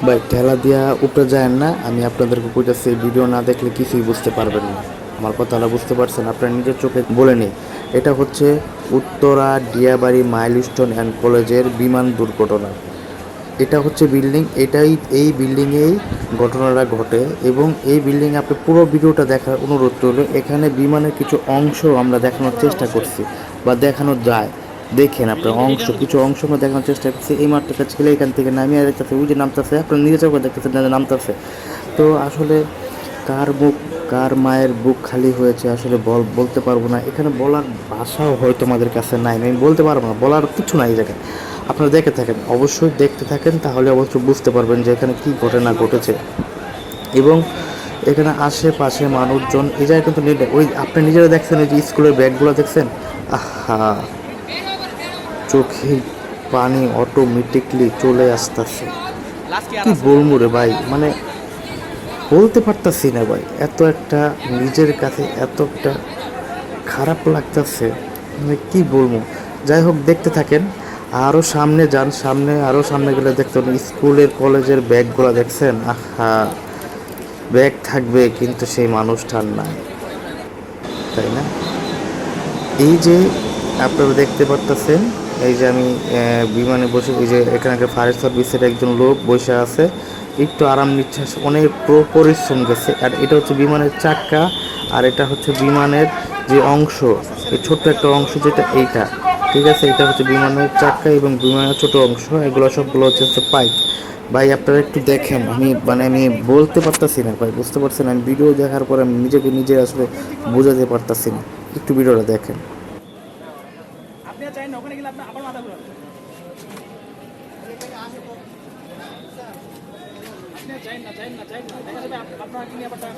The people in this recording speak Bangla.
ভাই ঠেলা দিয়া উপরে যায় না, আমি আপনাদেরকে কইতাছি ভিডিও না দেখলে কিছুই বুঝতে পারবেন না। আমার কথাটা বুঝতে পারছেন? আপনার নিজের চোখে বলে নিই, এটা হচ্ছে উত্তরা ডিয়াবাড়ি মাইলস্টোন অ্যান্ড কলেজের বিমান দুর্ঘটনা। এটা হচ্ছে বিল্ডিং, এটাই এই বিল্ডিংয়েই ঘটনাটা ঘটে এবং এই বিল্ডিংয়ে আপনি পুরো ভিডিওটা দেখার অনুরোধ রইল। এখানে বিমানের কিছু অংশ আমরা দেখানোর চেষ্টা করছি বা দেখানো যায়। দেখেন আপনার অংশ, কিছু অংশ আমরা দেখানোর চেষ্টা করছি। এই মাত্র একটা ছেলে এখান থেকে নামিয়ে দেখতেছে, ওই যে নামতেছে, আপনার নিজের চোখে দেখতেছেন নামতেছে। তো আসলে কার বুক, কার মায়ের বুক খালি হয়েছে আসলে বলতে পারবো না। এখানে বলার ভাষাও হয়তো আমাদের কাছে নাই, আমি বলতে পারবো না, বলার কিছু নাই এই জায়গায়। আপনারা দেখে থাকেন, অবশ্যই দেখতে থাকেন, তাহলে অবশ্যই বুঝতে পারবেন যে এখানে কী ঘটনা ঘটেছে। এবং এখানে আশেপাশে মানুষজন, এই জায়গায় কিন্তু ওই আপনি নিজেরা দেখছেন, ওই যে স্কুলের ব্যাগগুলো দেখছেন, আহা, চোখে পানি অটোমেটিকলি চলে আসতেছে। কি বলবো রে ভাই, মানে বলতে পারতাছি না ভাই, এত একটা নিজের কাছে এত একটা খারাপ লাগতেছে, মানে কি বলবো। যাই হোক, দেখতে থাকেন, আরও সামনে যান, সামনে আরও সামনে গেলে দেখতে পাবেন স্কুলের কলেজের ব্যাগগুলো দেখছেন, আহা, ব্যাগ থাকবে কিন্তু সেই মানুষটার নাই, তাই না? এই যে আপনারা দেখতে পারতেছেন, এই যে আমি বিমানে বসে, এই যে এখানকার ফায়ার সার্ভিসের একজন লোক বসে আছে, একটু আরাম নিচ্ছে, অনেক পরিশ্রম গেছে। আর এটা হচ্ছে বিমানের চাক্কা, আর এটা হচ্ছে বিমানের যে অংশ, এই ছোট্ট একটা অংশ যেটা, এইটা ঠিক আছে, এটা হচ্ছে বিমানের চাক্কা এবং বিমানের ছোট অংশ, এগুলো সবগুলো হচ্ছে পাইপ। ভাই আপনারা একটু দেখেন, আমি বলতে পারতাছি না ভাই, বুঝতে পারছেন? আমি ভিডিও দেখার পরে আমি নিজেকে নিজে আসলে বোঝাতে পারতাছি না। একটু ভিডিওটা দেখেন। আপনি চাইেন না ওখানে গেলে আপনার আবার মাথা ঘুরাবে। আপনি চাইেন না দেখা যাবে আপনার কিনে আবার টাকা